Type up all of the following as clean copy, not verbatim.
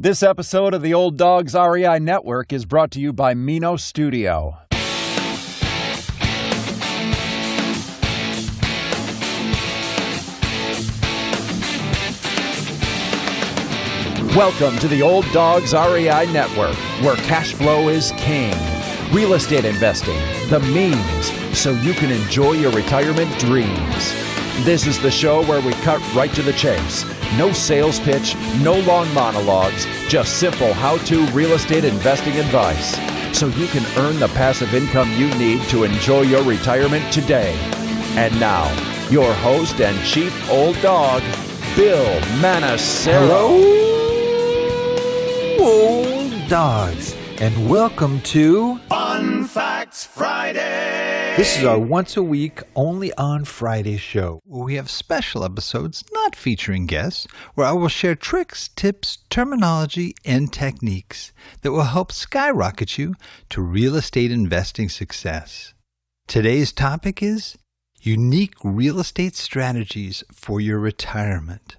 This episode of the Old Dogs REI Network is brought to you by Mino Studio. Welcome to the Old Dogs REI Network, where cash flow is king. Real estate investing, the means, so you can enjoy your retirement dreams. This is the show where we cut right to the chase. No sales pitch, no long monologues, just simple how-to real estate investing advice, so you can earn the passive income you need to enjoy your retirement today. And now, your host and chief old dog, Bill Manassero. Hello, old dogs, and welcome to Fun Facts Friday. This is our once-a-week, only on Friday show, where we have special episodes not featuring guests, where I will share tricks, tips, terminology, and techniques that will help skyrocket you to real estate investing success. Today's topic is unique real estate strategies for your retirement.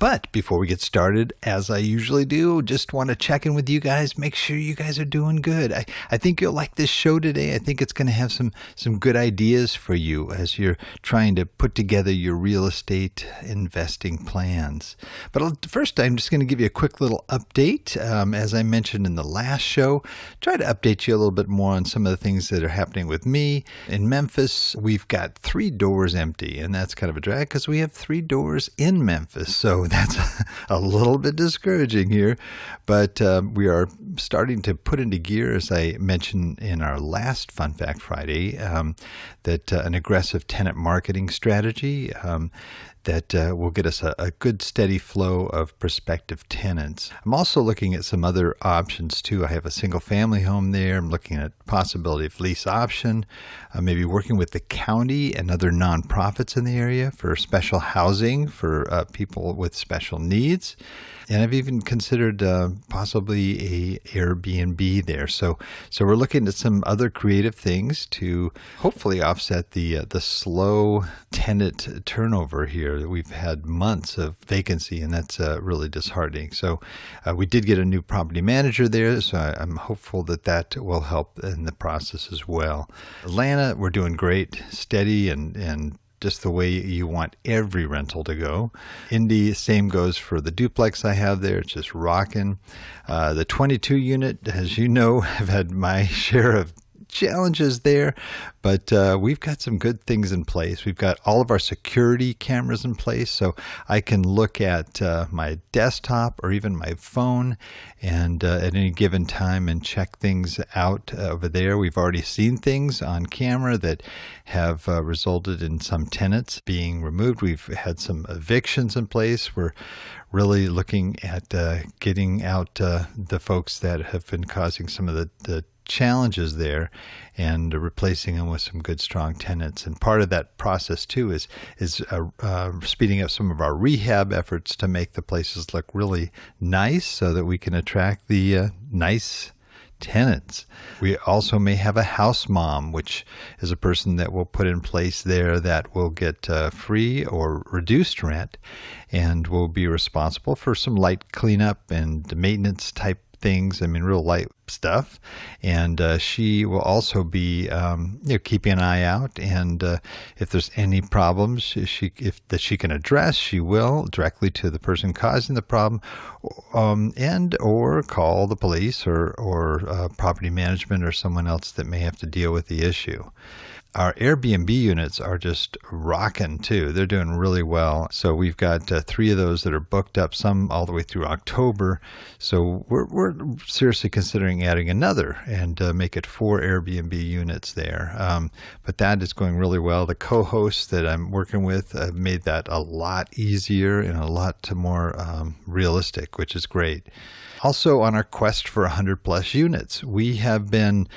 But before we get started, as I usually do, just want to check in with you guys, make sure you guys are doing good. I think you'll like this show today. I think it's going to have some good ideas for you as you're trying to put together your real estate investing plans. But first, I'm just going to give you a quick little update. As I mentioned in the last show, try to update you a little bit more on some of the things that are happening with me. In Memphis, we've got 3 doors empty, and that's kind of a drag because we have 3 doors in Memphis. So that's a little bit discouraging here, but we are starting to put into gear, as I mentioned in our last Fun Fact Friday, that an aggressive tenant marketing strategy that will get us a good steady flow of prospective tenants. I'm also looking at some other options too. I have a single family home there. I'm looking at possibility of lease option, maybe working with the county and other nonprofits in the area for special housing for people with special needs. And I've even considered possibly a Airbnb there. So we're looking at some other creative things to hopefully offset the slow tenant turnover here. We've had months of vacancy, and that's really disheartening. So we did get a new property manager there, so I'm hopeful that will help in the process as well. Atlanta, we're doing great, steady, and just the way you want every rental to go. Indy, same goes for the duplex I have there. It's just rocking. The 22 unit, as you know, I've had my share of challenges there, but we've got some good things in place. We've got all of our security cameras in place, so I can look at my desktop or even my phone and at any given time and check things out over there. We've already seen things on camera that have resulted in some tenants being removed. We've had some evictions in place. We're really looking at getting out the folks that have been causing some of the challenges there and replacing them with some good strong tenants. And part of that process too is speeding up some of our rehab efforts to make the places look really nice so that we can attract the nice tenants. We also may have a house mom, which is a person that we'll put in place there that will get free or reduced rent and will be responsible for some light cleanup and maintenance type things. I mean, real light stuff. And she will also be keeping an eye out. And if there's any problems that she can address, she will directly to the person causing the problem, and or call the police or property management or someone else that may have to deal with the issue. Our Airbnb units are just rocking too. They're doing really well. So we've got 3 of those that are booked up, some all the way through October. So we're seriously considering adding another and make it 4 Airbnb units there. But that is going really well. The co-hosts that I'm working with have made that a lot easier and a lot more realistic, which is great. Also, on our quest for 100 plus units, we have been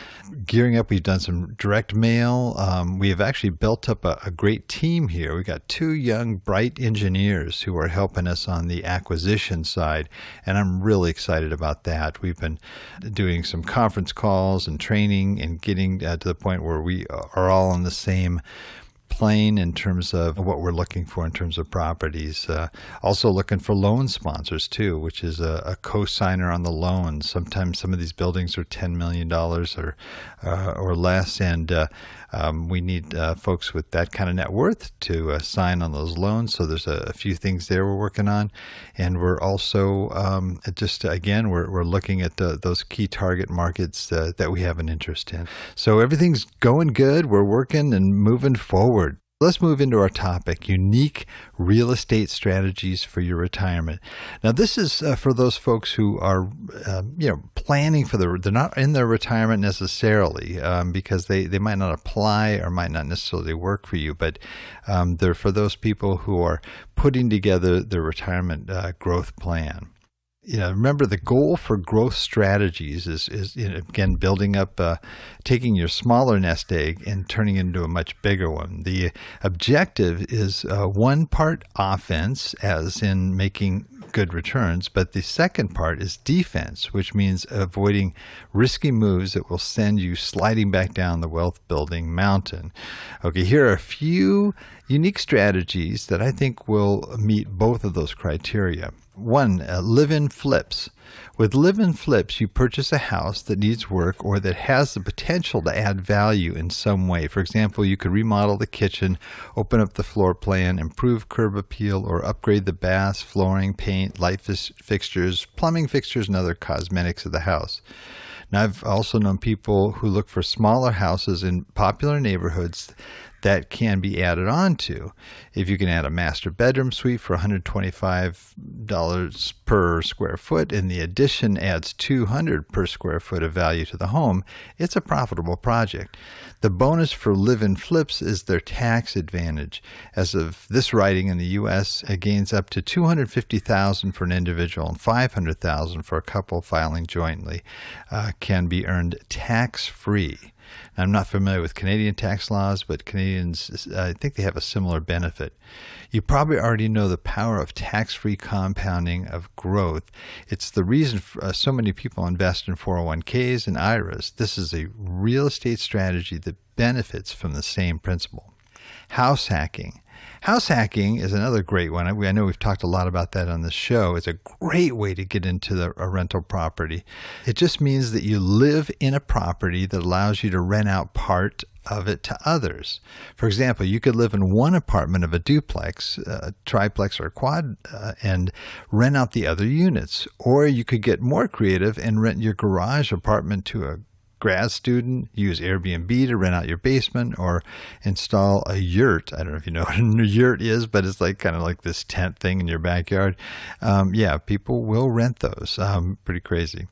gearing up. We've done some direct mail. We have actually built up a great team here. We've got 2 young, bright engineers who are helping us on the acquisition side, and I'm really excited about that. We've been doing some conference calls and training and getting to the point where we are all on the same plain in terms of what we're looking for in terms of properties. Also looking for loan sponsors too, which is a co-signer on the loan. Sometimes some of these buildings are $10 million or less, and we need folks with that kind of net worth to sign on those loans. So there's a few things there we're working on, and we're also we're looking at those key target markets that we have an interest in. So everything's going good. We're working and moving forward. Let's move into our topic, unique real estate strategies for your retirement. Now, this is for those folks who are, planning for they're not in their retirement necessarily because they might not apply or might not necessarily work for you, but they're for those people who are putting together their retirement growth plan. Remember the goal for growth strategies is again, building up, taking your smaller nest egg and turning it into a much bigger one. The objective is one part offense, as in making good returns, but the second part is defense, which means avoiding risky moves that will send you sliding back down the wealth building mountain. Okay, here are a few unique strategies that I think will meet both of those criteria. One, live-in flips. With live-in flips, you purchase a house that needs work or that has the potential to add value in some way. For example, you could remodel the kitchen, open up the floor plan, improve curb appeal, or upgrade the baths, flooring, paint, light fixtures, plumbing fixtures, and other cosmetics of the house. Now, I've also known people who look for smaller houses in popular neighborhoods that can be added on to. If you can add a master bedroom suite for $125 per square foot and the addition adds $200 per square foot of value to the home, it's a profitable project. The bonus for live-in flips is their tax advantage. As of this writing in the U.S., it gains up to $250,000 for an individual and $500,000 for a couple filing jointly, can be earned tax-free. Now, I'm not familiar with Canadian tax laws, but Canadians, I think they have a similar benefit. You probably already know the power of tax-free compounding of growth. It's the reason so many people invest in 401ks and IRAs. This is a real estate strategy that benefits from the same principle. House hacking. House hacking is another great one. I know we've talked a lot about that on the show. It's a great way to get into a rental property. It just means that you live in a property that allows you to rent out part of it to others. For example, you could live in one apartment of a duplex, triplex, or quad, and rent out the other units. Or you could get more creative and rent your garage apartment to a grad student, use Airbnb to rent out your basement, or install a yurt. I don't know if you know what a yurt is, but it's kind of like this tent thing in your backyard. People will rent those. Pretty crazy.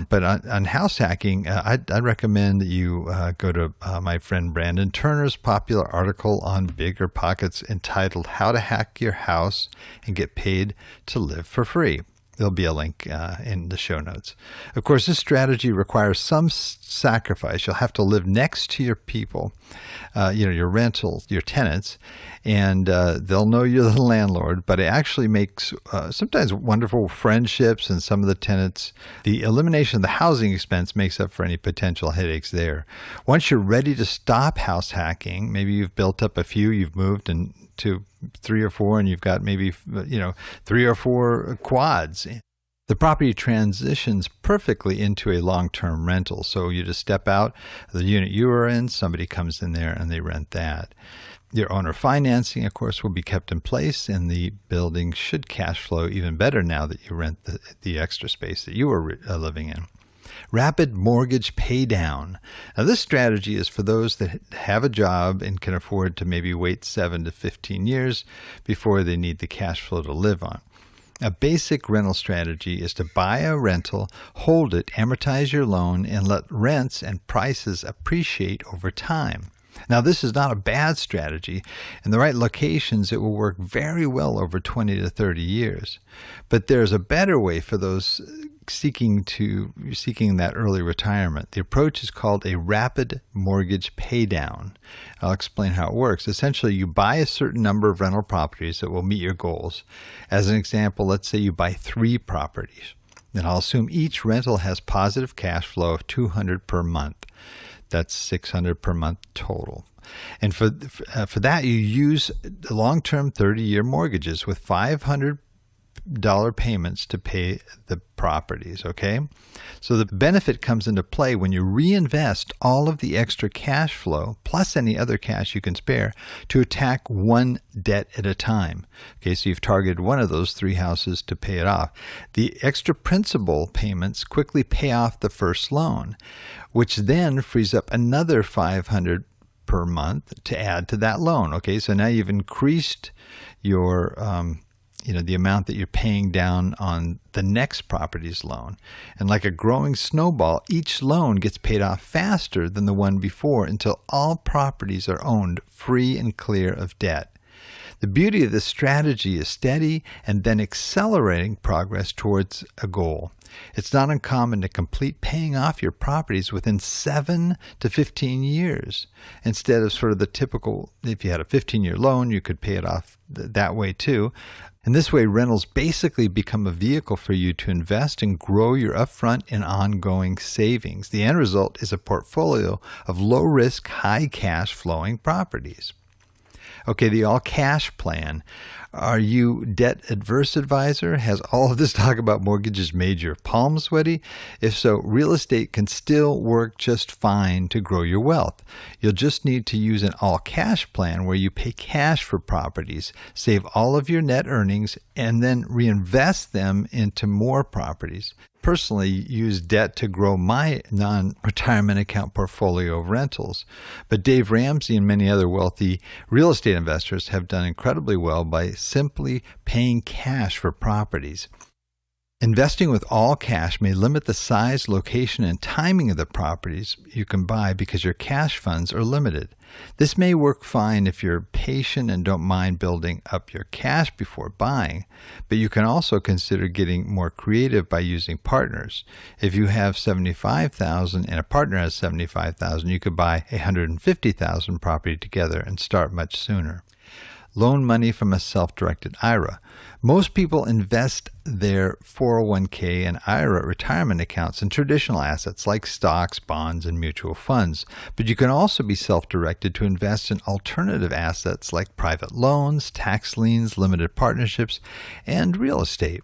But on house hacking, I'd recommend that you go to my friend Brandon Turner's popular article on Bigger Pockets entitled How to Hack Your House and Get Paid to Live for Free. There'll be a link in the show notes. Of course, this strategy requires some sacrifice. You'll have to live next to your people, your rentals, your tenants, and they'll know you're the landlord, but it actually makes sometimes wonderful friendships, and some of the tenants, the elimination of the housing expense makes up for any potential headaches there. Once you're ready to stop house hacking, maybe you've built up a few, you've moved to 3 or 4, and you've got maybe 3 or 4 quads. The property transitions perfectly into a long-term rental. So you just step out of the unit you are in, somebody comes in there and they rent that. Your owner financing, of course, will be kept in place, and the building should cash flow even better now that you rent the extra space that you are living in. Rapid mortgage pay down. Now, this strategy is for those that have a job and can afford to maybe wait 7 to 15 years before they need the cash flow to live on. A basic rental strategy is to buy a rental, hold it, amortize your loan, and let rents and prices appreciate over time. Now, this is not a bad strategy. In the right locations, it will work very well over 20 to 30 years. But there's a better way for those seeking that early retirement. The approach is called a rapid mortgage paydown. I'll explain how it works. Essentially, you buy a certain number of rental properties that will meet your goals. As an example, let's say you buy 3 properties. Then I'll assume each rental has positive cash flow of $200 per month. That's $600 per month total. And for that, you use the long-term 30-year mortgages with $500 payments to pay the properties, okay? So the benefit comes into play when you reinvest all of the extra cash flow plus any other cash you can spare to attack one debt at a time. Okay, so you've targeted one of those 3 houses to pay it off. The extra principal payments quickly pay off the first loan, which then frees up another $500 per month to add to that loan. Okay, so now you've increased your the amount that you're paying down on the next property's loan. And like a growing snowball, each loan gets paid off faster than the one before until all properties are owned free and clear of debt. The beauty of this strategy is steady and then accelerating progress towards a goal. It's not uncommon to complete paying off your properties within 7 to 15 years. Instead of sort of the typical, if you had a 15-year loan, you could pay it off that way too. And this way, rentals basically become a vehicle for you to invest and grow your upfront and ongoing savings. The end result is a portfolio of low-risk, high-cash flowing properties. Okay, the all-cash plan. Are you debt-adverse advisor? Has all of this talk about mortgages made your palms sweaty? If so, real estate can still work just fine to grow your wealth. You'll just need to use an all-cash plan where you pay cash for properties, save all of your net earnings, and then reinvest them into more properties. Personally, use debt to grow my non-retirement account portfolio of rentals. But Dave Ramsey and many other wealthy real estate investors have done incredibly well by simply paying cash for properties. Investing with all cash may limit the size, location, and timing of the properties you can buy because your cash funds are limited. This may work fine if you're patient and don't mind building up your cash before buying, but you can also consider getting more creative by using partners. If you have $75,000 and a partner has $75,000, you could buy a $150,000 property together and start much sooner. Loan money from a self-directed IRA. Most people invest their 401k and IRA retirement accounts in traditional assets like stocks, bonds, and mutual funds. But you can also be self-directed to invest in alternative assets like private loans, tax liens, limited partnerships, and real estate.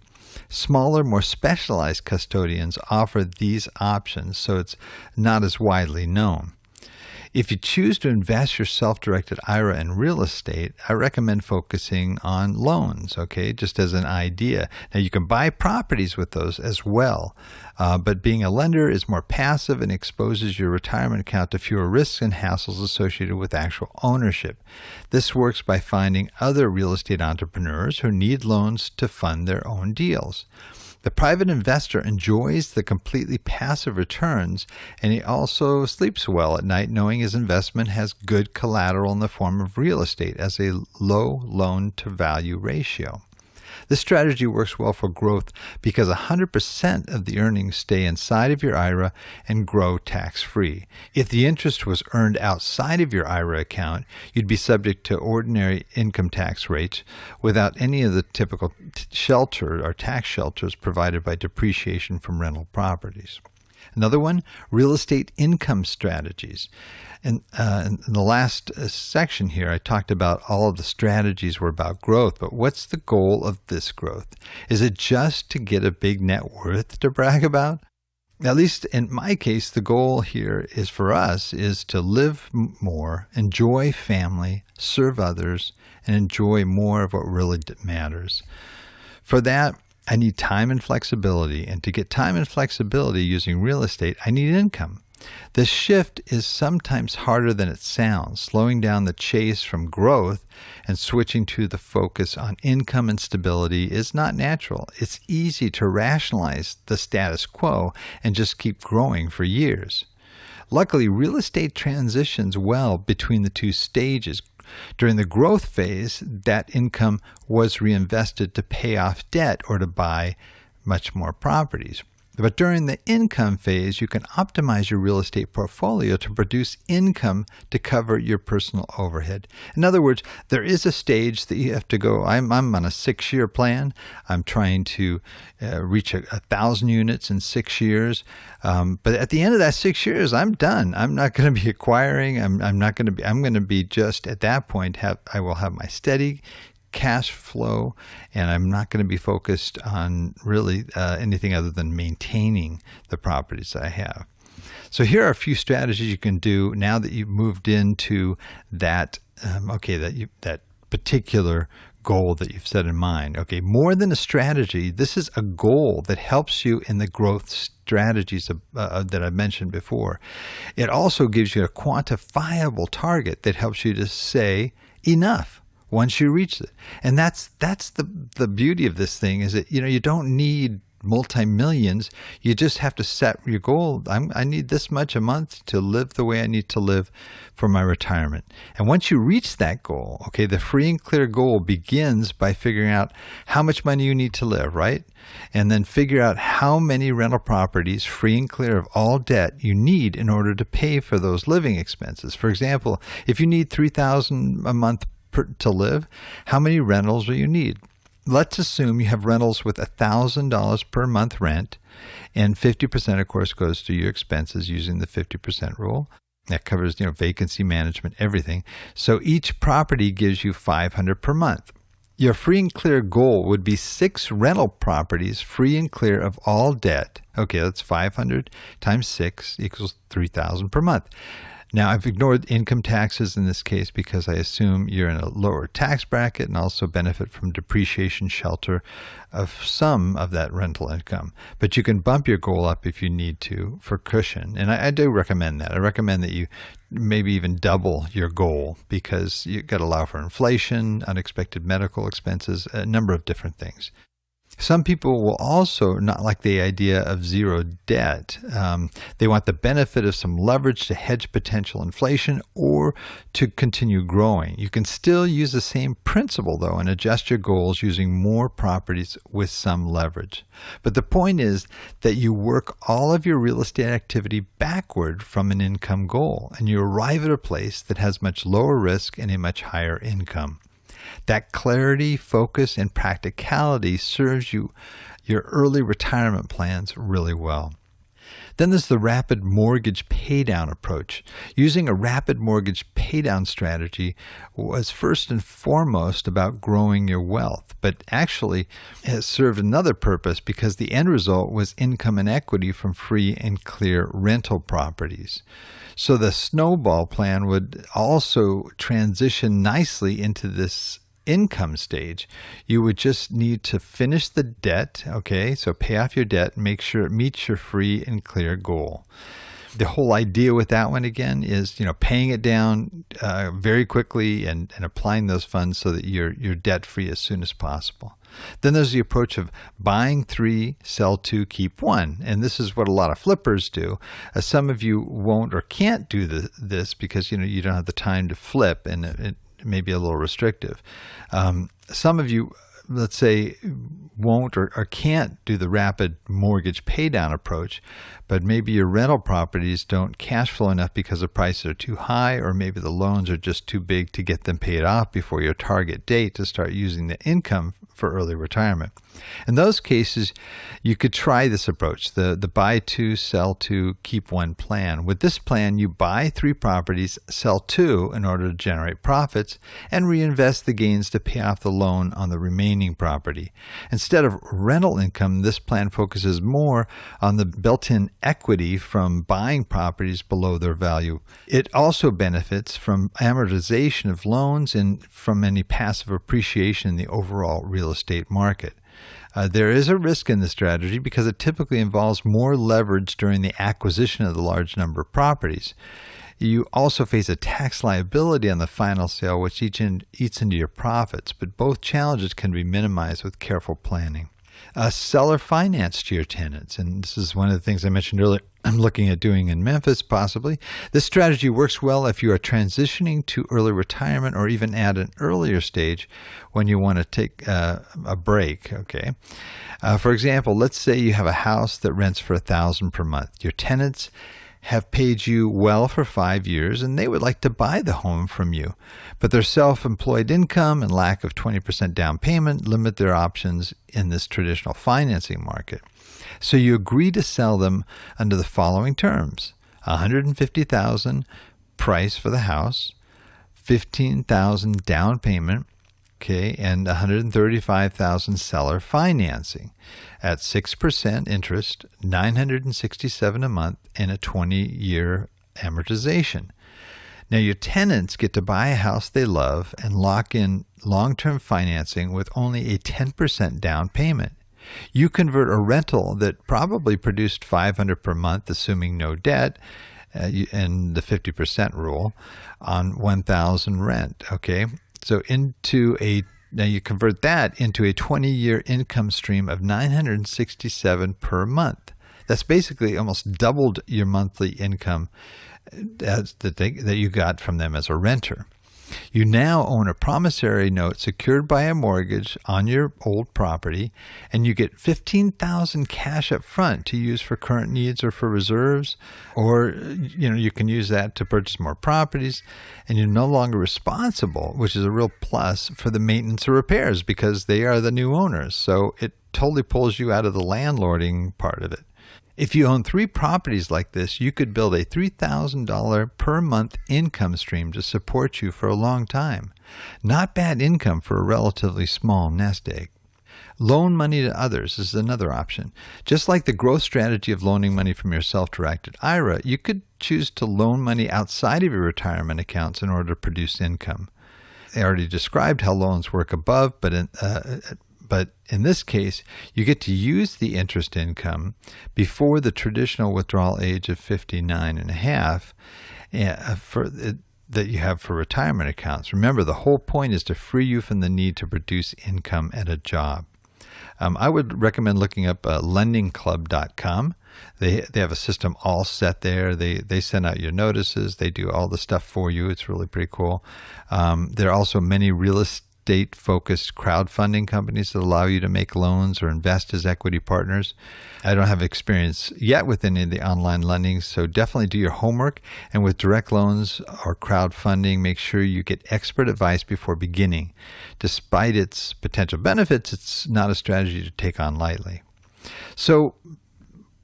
Smaller, more specialized custodians offer these options, so it's not as widely known. If you choose to invest your self-directed IRA in real estate, I recommend focusing on loans, okay, just as an idea. Now, you can buy properties with those as well, but being a lender is more passive and exposes your retirement account to fewer risks and hassles associated with actual ownership. This works by finding other real estate entrepreneurs who need loans to fund their own deals. The private investor enjoys the completely passive returns, and he also sleeps well at night knowing his investment has good collateral in the form of real estate as a low loan-to-value ratio. This strategy works well for growth because 100% of the earnings stay inside of your IRA and grow tax-free. If the interest was earned outside of your IRA account, you'd be subject to ordinary income tax rates without any of the typical shelter or tax shelters provided by depreciation from rental properties. Another one, real estate income strategies. In the last section here, I talked about all of the strategies were about growth, but what's the goal of this growth? Is it just to get a big net worth to brag about? At least in my case, the goal here is for us is to live more, enjoy family, serve others, and enjoy more of what really matters. For that, I need time and flexibility, and to get time and flexibility using real estate, I need income. This shift is sometimes harder than it sounds, slowing down the chase from growth and switching to the focus on income and stability is not natural. It's easy to rationalize the status quo and just keep growing for years. Luckily, real estate transitions well between the two stages. During the growth phase, that income was reinvested to pay off debt or to buy much more properties. But during the income phase, you can optimize your real estate portfolio to produce income to cover your personal overhead. In other words, there is a stage that you have to go. I'm on a 6-year plan. I'm trying to reach 1,000 units in 6 years. But at the end of that 6 years, I'm done. I'm not going to be acquiring. I'm going to be just at that point, I will have my steady cash flow, and I'm not going to be focused on really anything other than maintaining the properties I have. So here are a few strategies you can do now that you've moved into that that particular goal that you've set in mind. Okay, more than a strategy, this is a goal that helps you in the growth strategies that I mentioned before. It also gives you a quantifiable target that helps you to say enough once you reach it. And that's the beauty of this thing, is that you don't need multi-millions. You just have to set your goal. I need this much a month to live the way I need to live for my retirement. And once you reach that goal, okay, the free and clear goal begins by figuring out how much money you need to live, right? And then figure out how many rental properties, free and clear of all debt, you need in order to pay for those living expenses. For example, if you need $3,000 a month to live, how many rentals will you need? Let's assume you have rentals with $1,000 per month rent, and 50%, of course, goes to your expenses using the 50% rule. That covers, vacancy management, everything. So each property gives you $500 per month. Your free and clear goal would be 6 rental properties free and clear of all debt. Okay, that's 500 times 6 equals $3,000 per month. Now, I've ignored income taxes in this case because I assume you're in a lower tax bracket and also benefit from depreciation shelter of some of that rental income. But you can bump your goal up if you need to for cushion. And I do recommend that. I recommend that you maybe even double your goal, because you've got to allow for inflation, unexpected medical expenses, a number of different things. Some people will also not like the idea of zero debt. They want the benefit of some leverage to hedge potential inflation or to continue growing. You can still use the same principle, though, and adjust your goals using more properties with some leverage. But the point is that you work all of your real estate activity backward from an income goal, and you arrive at a place that has much lower risk and a much higher income. That clarity, focus, and practicality serves your early retirement plans really well. Then there's the rapid mortgage paydown approach. Using a rapid mortgage paydown strategy was first and foremost about growing your wealth, but actually has served another purpose, because the end result was income and equity from free and clear rental properties. So the snowball plan would also transition nicely into this income stage. You would just need to finish the debt, okay? So pay off your debt, make sure it meets your free and clear goal. The whole idea with that one, again, is paying it down very quickly and applying those funds so that you're debt free as soon as possible. Then there's the approach of buying 3, sell 2, keep 1. And this is what a lot of flippers do. Some of you won't or can't do this because you don't have the time to flip, and it may be a little restrictive. Some of you, let's say, won't or can't do the rapid mortgage paydown approach, but maybe your rental properties don't cash flow enough because the prices are too high, or maybe the loans are just too big to get them paid off before your target date to start using the income for early retirement. In those cases, you could try this approach, the buy 2, sell 2, keep 1 plan. With this plan, you buy 3 properties, sell 2 in order to generate profits, and reinvest the gains to pay off the loan on the remaining property. Instead of rental income, this plan focuses more on the built-in equity from buying properties below their value. It also benefits from amortization of loans and from any passive appreciation in the overall real estate market. There is a risk in this strategy because it typically involves more leverage during the acquisition of the large number of properties. You also face a tax liability on the final sale, which eats into your profits, but both challenges can be minimized with careful planning. Seller finance to your tenants. And this is one of the things I mentioned earlier I'm looking at doing in Memphis, possibly. This strategy works well if you are transitioning to early retirement or even at an earlier stage when you want to take a break, okay? For example, let's say you have a house that rents for $1,000 per month. Your tenants have paid you well for 5 years, and they would like to buy the home from you. But their self-employed income and lack of 20% down payment limit their options in this traditional financing market. So you agree to sell them under the following terms: $150,000 price for the house, $15,000 down payment, okay, and $135,000 seller financing at 6% interest, $967 a month, and a 20-year amortization. Now, your tenants get to buy a house they love and lock in long-term financing with only a 10% down payment. You convert a rental that probably produced $500 per month, assuming no debt, and the 50% rule on $1,000 rent, okay? So now you convert that into a 20-year income stream of $967 per month. That's basically almost doubled your monthly income that you got from them as a renter. You now own a promissory note secured by a mortgage on your old property, and you get $15,000 cash up front to use for current needs or for reserves, or you can use that to purchase more properties, and you're no longer responsible, which is a real plus, for the maintenance or repairs because they are the new owners. So it totally pulls you out of the landlording part of it. If you own 3 properties like this, you could build a $3,000 per month income stream to support you for a long time. Not bad income for a relatively small nest egg. Loan money to others is another option. Just like the growth strategy of loaning money from your self-directed IRA, you could choose to loan money outside of your retirement accounts in order to produce income. I already described how loans work above, but in this case, you get to use the interest income before the traditional withdrawal age of 59 and a half that you have for retirement accounts. Remember, the whole point is to free you from the need to produce income at a job. I would recommend looking up lendingclub.com. They have a system all set there. They send out your notices. They do all the stuff for you. It's really pretty cool. There are also many real estate-focused crowdfunding companies that allow you to make loans or invest as equity partners. I don't have experience yet with any of the online lending, so definitely do your homework. And with direct loans or crowdfunding, make sure you get expert advice before beginning. Despite its potential benefits, it's not a strategy to take on lightly. So,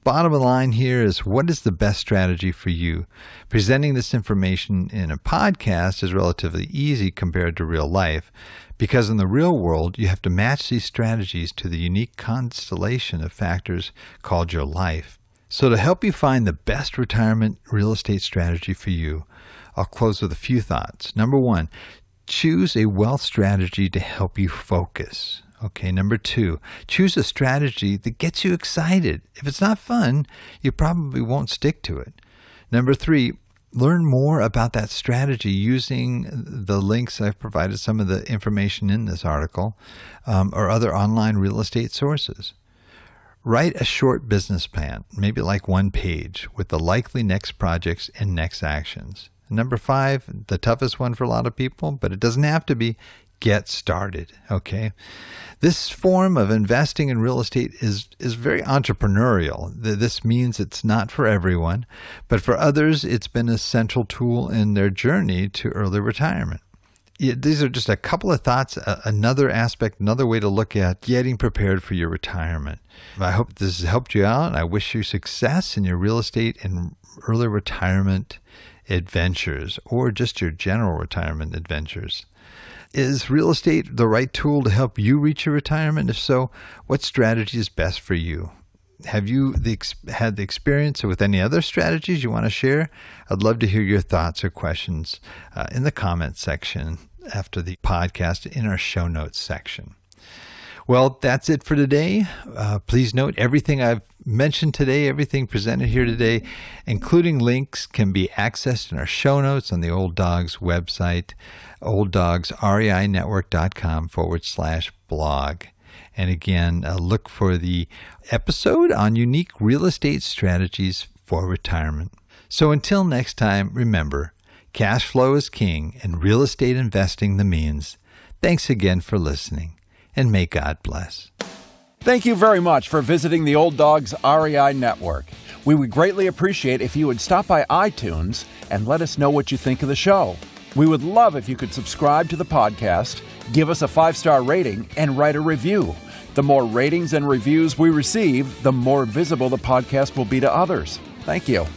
bottom line here is, what is the best strategy for you? Presenting this information in a podcast is relatively easy compared to real life, because in the real world, you have to match these strategies to the unique constellation of factors called your life. So to help you find the best retirement real estate strategy for you, I'll close with a few thoughts. Number 1, choose a wealth strategy to help you focus. Okay, number 2, choose a strategy that gets you excited. If it's not fun, you probably won't stick to it. Number 3, learn more about that strategy using the links I've provided, some of the information in this article, or other online real estate sources. Write a short business plan, maybe like 1 page, with the likely next projects and next actions. Number 5, the toughest one for a lot of people, but it doesn't have to be: get started, okay? This form of investing in real estate is very entrepreneurial. This means it's not for everyone, but for others, it's been a central tool in their journey to early retirement. These are just a couple of thoughts, another aspect, another way to look at getting prepared for your retirement. I hope this has helped you out, and I wish you success in your real estate and early retirement adventures, or just your general retirement adventures. Is real estate the right tool to help you reach your retirement? If so, what strategy is best for you? Have you had the experience with any other strategies you want to share? I'd love to hear your thoughts or questions in the comments section after the podcast in our show notes section. Well, that's it for today. Please note, everything I've mentioned today, everything presented here today, including links, can be accessed in our show notes on the Old Dogs website, olddogsreinetwork.com/blog. And again, look for the episode on unique real estate strategies for retirement. So until next time, remember, cash flow is king and real estate investing the means. Thanks again for listening, and may God bless. Thank you very much for visiting the Old Dogs REI Network. We would greatly appreciate if you would stop by iTunes and let us know what you think of the show. We would love if you could subscribe to the podcast, give us a 5-star rating, and write a review. The more ratings and reviews we receive, the more visible the podcast will be to others. Thank you.